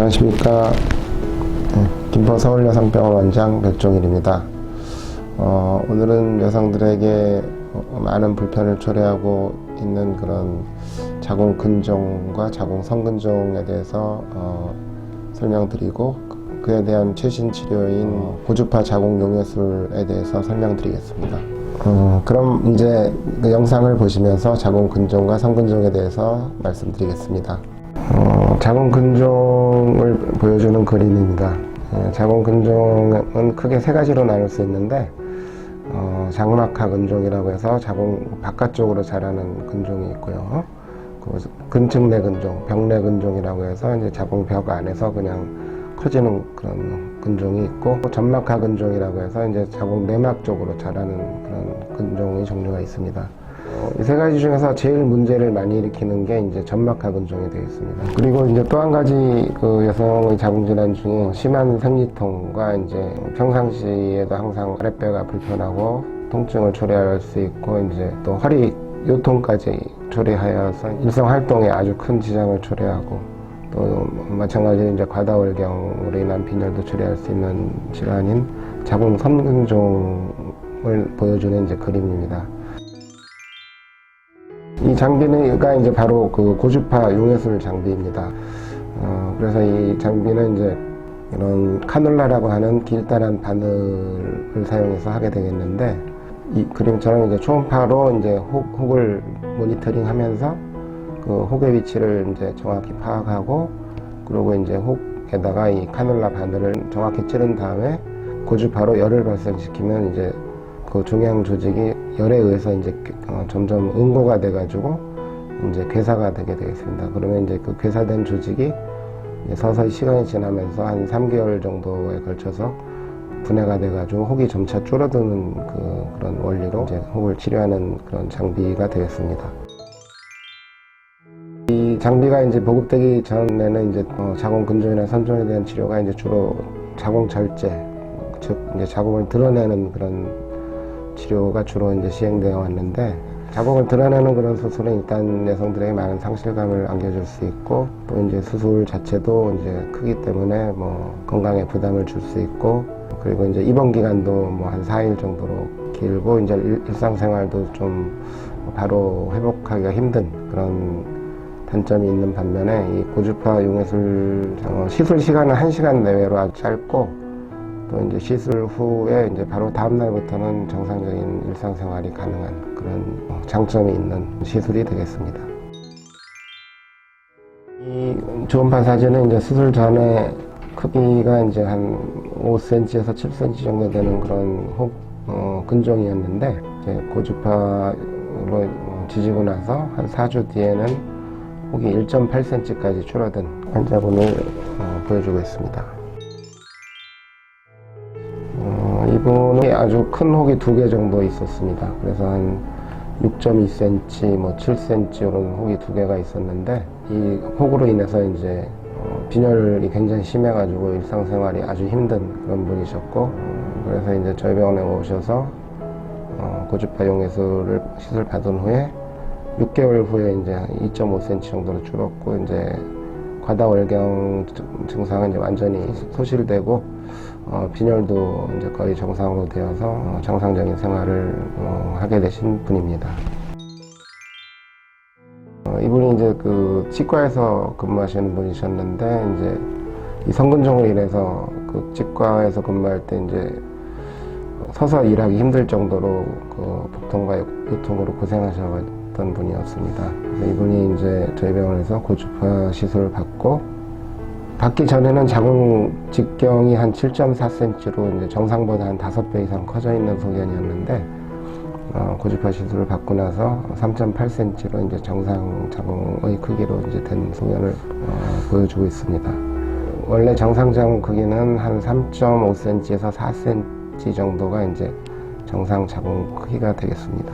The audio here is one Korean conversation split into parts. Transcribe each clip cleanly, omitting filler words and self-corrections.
안녕하십니까. 김포 서울여성병원 원장 백종일입니다. 오늘은 여성들에게 많은 불편을 초래하고 있는 그런 자궁근종과 자궁성근종에 대해서 설명드리고, 그에 대한 최신 치료인 고주파 자궁용해술에 대해서 설명드리겠습니다. 그럼 이제 그 영상을 보시면서 자궁근종과 성근종에 대해서 말씀드리겠습니다. 자궁근종을 보여주는 그림입니다. 자궁근종은 크게 세 가지로 나눌 수 있는데, 장막하 근종이라고 해서 자궁 바깥쪽으로 자라는 근종이 있고요. 근측내 근종, 벽내 근종이라고 해서 이제 자궁벽 안에서 그냥 커지는 그런 근종이 있고, 점막하 근종이라고 해서 이제 자궁 내막 쪽으로 자라는 그런 근종의 종류가 있습니다. 이 세 가지 중에서 제일 문제를 많이 일으키는 게 이제 점막하 근종이 되겠습니다. 그리고 이제 또 한 가지 그 여성의 자궁 질환 중에 심한 생리통과 이제 평상시에도 항상 아랫배가 불편하고 통증을 초래할 수 있고, 이제 또 허리 요통까지 초래하여서 일상 활동에 아주 큰 지장을 초래하고, 또 마찬가지로 이제 과다월경으로 인한 빈혈도 초래할 수 있는 질환인 자궁 선근종을 보여주는 이제 그림입니다. 이 장비가 이제 바로 그 고주파 용해술 장비입니다. 그래서 이 장비는 이제 이런 카놀라라고 하는 길다란 바늘을 사용해서 하게 되겠는데, 이 그림처럼 이제 초음파로 이제 혹을 모니터링 하면서 그 혹의 위치를 이제 정확히 파악하고, 그리고 이제 혹에다가 이 카놀라 바늘을 정확히 찌른 다음에 고주파로 열을 발생시키면 이제 그 종양 조직이 열에 의해서 이제 점점 응고가 돼가지고 이제 괴사가 되게 되겠습니다. 그러면 이제 그 괴사된 조직이 서서히 시간이 지나면서 한 3개월 정도에 걸쳐서 분해가 돼가지고 혹이 점차 줄어드는 그런 원리로 이제 혹을 치료하는 그런 장비가 되겠습니다. 이 장비가 이제 보급되기 전에는 이제 자궁근종이나 선종에 대한 치료가 이제 주로 자궁 절제, 즉 이제 자궁을 드러내는 그런 치료가 주로 이제 시행되어 왔는데, 자궁을 드러내는 그런 수술은 일단 여성들에게 많은 상실감을 안겨줄 수 있고, 또 이제 수술 자체도 이제 크기 때문에 뭐 건강에 부담을 줄 수 있고, 그리고 이제 입원 기간도 뭐 한 4일 정도로 길고, 이제 일상생활도 좀 바로 회복하기가 힘든 그런 단점이 있는 반면에, 이 고주파 용해술 시술 시간은 1시간 내외로 아주 짧고, 또 이제 시술 후에 이제 바로 다음 날부터는 정상적인 일상생활이 가능한 그런 장점이 있는 시술이 되겠습니다. 이 초음파 사진은 이제 수술 전에 크기가 이제 한 5cm에서 7cm 정도 되는 그런 혹 근종이었는데, 이제 고주파로 지지고 나서 한 4주 뒤에는 혹이 1.8cm까지 줄어든 환자분을 보여주고 있습니다. 이분이 아주 큰 혹이 2개 정도 있었습니다. 그래서 한 6.2cm, 뭐 7cm 이런 혹이 2개가 있었는데, 이 혹으로 인해서 이제 빈혈이 굉장히 심해가지고 일상생활이 아주 힘든 그런 분이셨고, 그래서 이제 저희 병원에 오셔서 고주파 용해술을 시술 받은 후에 6개월 후에 이제 2.5cm 정도로 줄었고, 이제 과다월경 증상은 이제 완전히 소실되고, 빈혈도 이제 거의 정상으로 되어서 정상적인 생활을 하게 되신 분입니다. 이분이 이제 그 치과에서 근무하시는 분이셨는데, 이제 이 성근종으로 인해서 그 치과에서 근무할 때 이제 서서 일하기 힘들 정도로 그 복통과 요통으로 고생하셨던 분이었습니다. 그래서 이분이 이제 저희 병원에서 고주파 시술을 받기 전에는 자궁 직경이 한 7.4cm로 이제 정상보다 한 5배 이상 커져 있는 소견이었는데, 고주파 시술을 받고 나서 3.8cm로 이제 정상 자궁의 크기로 이제 된 소견을 보여주고 있습니다. 원래 정상 자궁 크기는 한 3.5cm에서 4cm 정도가 이제 정상 자궁 크기가 되겠습니다.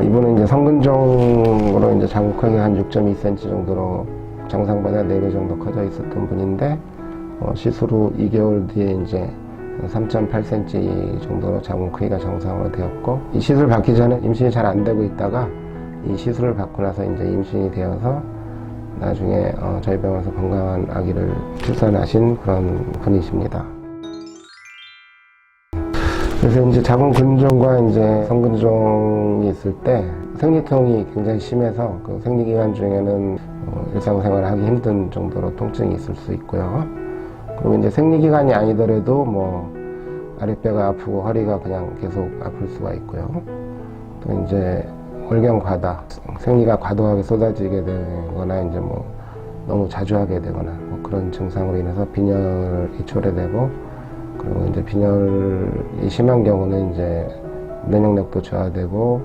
이분은 이제 성근종으로 이제 자궁 크기가 한 6.2cm 정도로 정상보다 4배 정도 커져 있었던 분인데, 시술 후 2개월 뒤에 이제 3.8cm 정도로 자궁 크기가 정상으로 되었고, 이 시술 받기 전에 임신이 잘 안 되고 있다가 이 시술을 받고 나서 이제 임신이 되어서 나중에 저희 병원에서 건강한 아기를 출산하신 그런 분이십니다. 그래서 이제 자궁근종과 이제 성근종이 있을 때 생리통이 굉장히 심해서 그 생리기간 중에는 일상생활을 하기 힘든 정도로 통증이 있을 수 있고요. 그리고 이제 생리기간이 아니더라도 뭐 아랫배가 아프고 허리가 그냥 계속 아플 수가 있고요. 또 이제 월경 과다, 생리가 과도하게 쏟아지게 되거나 이제 뭐 너무 자주 하게 되거나 뭐 그런 증상으로 인해서 빈혈이 초래되고, 그리고 이제 빈혈이 심한 경우는 이제 면역력도 저하되고,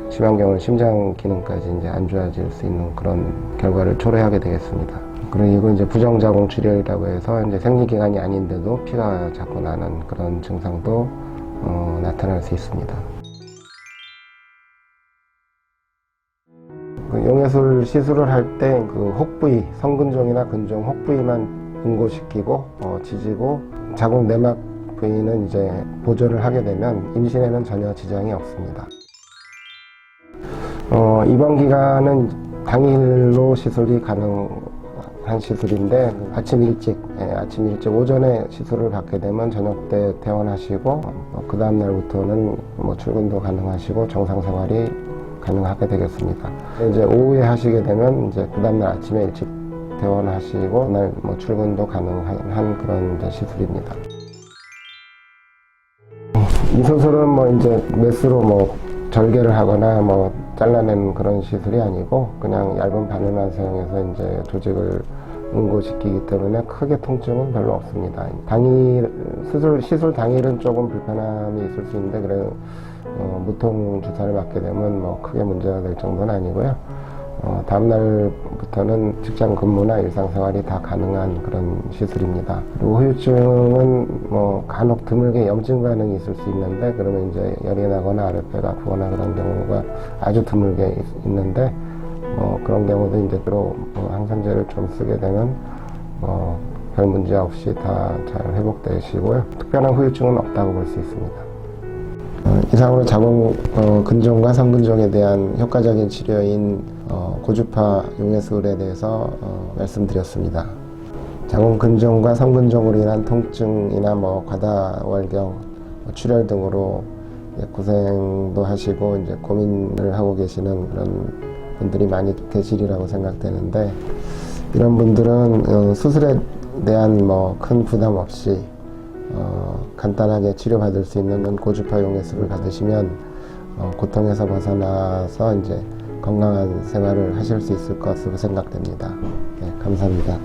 심한 경우는 심장 기능까지 이제 안 좋아질 수 있는 그런 결과를 초래하게 되겠습니다. 그리고 이제 부정자궁출혈이라고 해서 이제 생리기간이 아닌데도 피가 자꾸 나는 그런 증상도 나타날 수 있습니다. 용해술 시술을 할 때 그 혹부위, 성근종이나 근종 혹부위만 응고시키고 지지고 자궁 내막 부위는 이제 보존을 하게 되면 임신에는 전혀 지장이 없습니다. 이번 기간은 당일로 시술이 가능한 시술인데 아침 일찍 오전에 시술을 받게 되면 저녁 때 퇴원하시고 그 다음 날부터는 뭐 출근도 가능하시고 정상 생활이 가능하게 되겠습니다. 이제 오후에 하시게 되면 이제 그 다음 날 아침에 일찍 퇴원하시고 그날 뭐 출근도 가능한 그런 이제 시술입니다. 이 수술은 뭐 이제 메스로 뭐 절개를 하거나 뭐 잘라내는 그런 시술이 아니고 그냥 얇은 바늘만 사용해서 이제 조직을 응고시키기 때문에 크게 통증은 별로 없습니다. 시술 당일은 조금 불편함이 있을 수 있는데 그래 무통 주사를 맞게 되면 뭐 크게 문제가 될 정도는 아니고요. 다음 날부터는 직장 근무나 일상생활이 다 가능한 그런 시술입니다. 그리고 후유증은 뭐 간혹 드물게 염증 반응이 있을 수 있는데, 그러면 이제 열이 나거나 아랫배가 아프거나 그런 경우가 아주 드물게 있는데, 그런 경우도 이제 주로 항생제를 좀 쓰게 되면 별 문제 없이 다 잘 회복되시고요. 특별한 후유증은 없다고 볼 수 있습니다. 이상으로 자궁근종과 성근종에 대한 효과적인 치료인 고주파 용해술에 대해서 말씀드렸습니다. 자궁근종과 성근종으로 인한 통증이나 뭐 과다월경, 출혈 등으로 고생도 하시고 이제 고민을 하고 계시는 그런 분들이 많이 계시리라고 생각되는데, 이런 분들은 수술에 대한 뭐 큰 부담 없이 간단하게 치료받을 수 있는 고주파 용해술을 받으시면 고통에서 벗어나서 이제 건강한 생활을 하실 수 있을 것으로 생각됩니다. 네, 감사합니다.